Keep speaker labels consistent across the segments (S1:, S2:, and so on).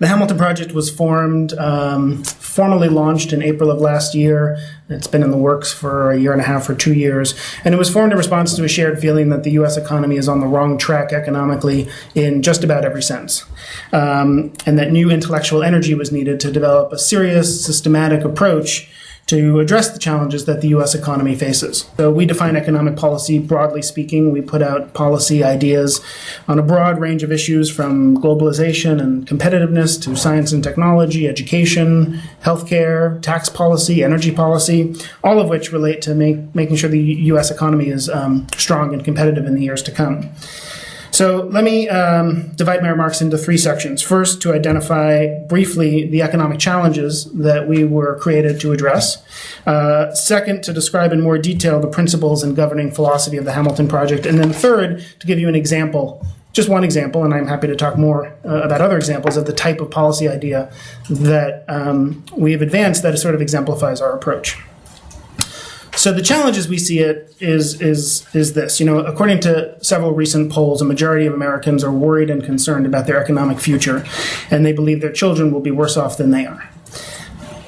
S1: The Hamilton Project was formally launched in April of last year. It's been in the works for a year and a half or 2 years. And it was formed in response to a shared feeling that the U.S. economy is on the wrong track economically in just about every sense. And that new intellectual energy was needed to develop a serious, systematic approach to address the challenges that the U.S. economy faces. So we define economic policy broadly speaking. We put out policy ideas on a broad range of issues from globalization and competitiveness to science and technology, education, healthcare, tax policy, energy policy, all of which relate to making sure the U.S. economy is strong and competitive in the years to come. So let me divide my remarks into 3 sections. First, to identify briefly the economic challenges that we were created to address. Second, to describe in more detail the principles and governing philosophy of the Hamilton Project. And then third, to give you an example, just one example, and I'm happy to talk more about other examples of the type of policy idea that we have advanced that sort of exemplifies our approach. So the challenge as we see it is this. According to several recent polls, a majority of Americans are worried and concerned about their economic future, and they believe their children will be worse off than they are.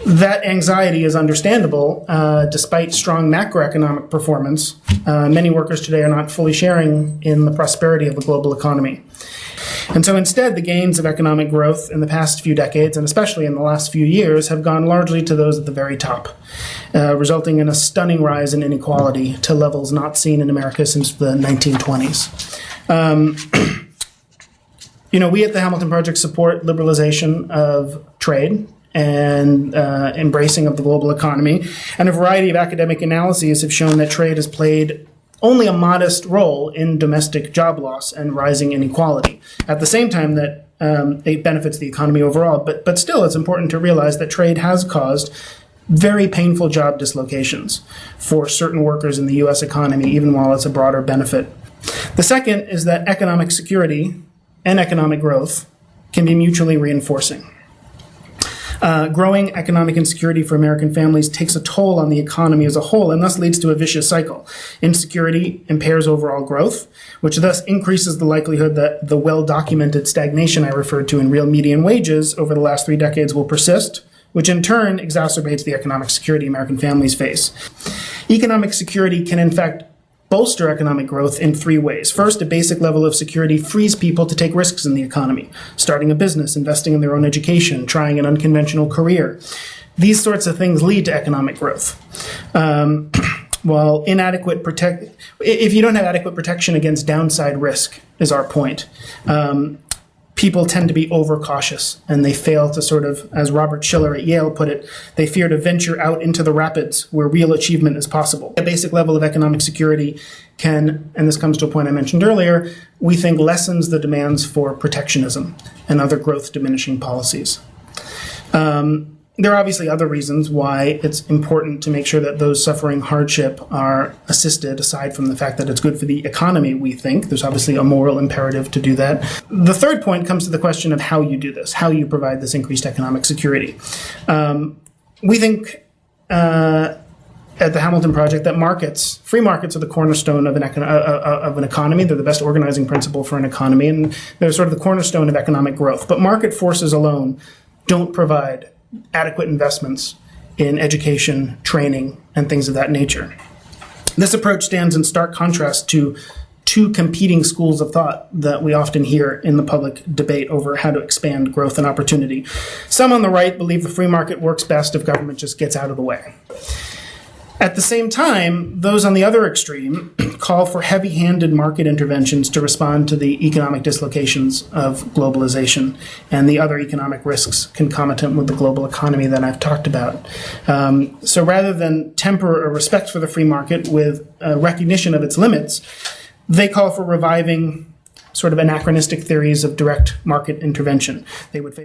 S1: That anxiety is understandable. Despite strong macroeconomic performance, many workers today are not fully sharing in the prosperity of the global economy. And so instead, the gains of economic growth in the past few decades, and especially in the last few years, have gone largely to those at the very top, resulting in a stunning rise in inequality to levels not seen in America since the 1920s. We at the Hamilton Project support liberalization of trade and embracing of the global economy, and a variety of academic analyses have shown that trade has played only a modest role in domestic job loss and rising inequality, at the same time that it benefits the economy overall. But still, it's important to realize that trade has caused very painful job dislocations for certain workers in the U.S. economy, even while it's a broader benefit. The second is that economic security and economic growth can be mutually reinforcing. Growing economic insecurity for American families takes a toll on the economy as a whole and thus leads to a vicious cycle. Insecurity impairs overall growth, which thus increases the likelihood that the well-documented stagnation I referred to in real median wages over the last 3 decades will persist, which in turn exacerbates the economic security American families face. Economic security can in fact bolster economic growth in 3 ways. First, a basic level of security frees people to take risks in the economy, starting a business, investing in their own education, trying an unconventional career. These sorts of things lead to economic growth. While if you don't have adequate protection against downside risk, is our point, people tend to be overcautious, and they fail to sort of, as Robert Schiller at Yale put it, they fear to venture out into the rapids where real achievement is possible. A basic level of economic security can, and this comes to a point I mentioned earlier, we think lessens the demands for protectionism and other growth diminishing policies. There are obviously other reasons why it's important to make sure that those suffering hardship are assisted, aside from the fact that it's good for the economy, we think. There's obviously a moral imperative to do that. The third point comes to the question of how you do this, how you provide this increased economic security. We think at the Hamilton Project that free markets are the cornerstone of an economy. They're the best organizing principle for an economy, and they're sort of the cornerstone of economic growth. But market forces alone don't provide adequate investments in education, training, and things of that nature. This approach stands in stark contrast to 2 competing schools of thought that we often hear in the public debate over how to expand growth and opportunity. Some on the right believe the free market works best if government just gets out of the way. At the same time, those on the other extreme call for heavy-handed market interventions to respond to the economic dislocations of globalization and the other economic risks concomitant with the global economy that I've talked about. So rather than temper a respect for the free market with a recognition of its limits, they call for reviving sort of anachronistic theories of direct market intervention. They would favor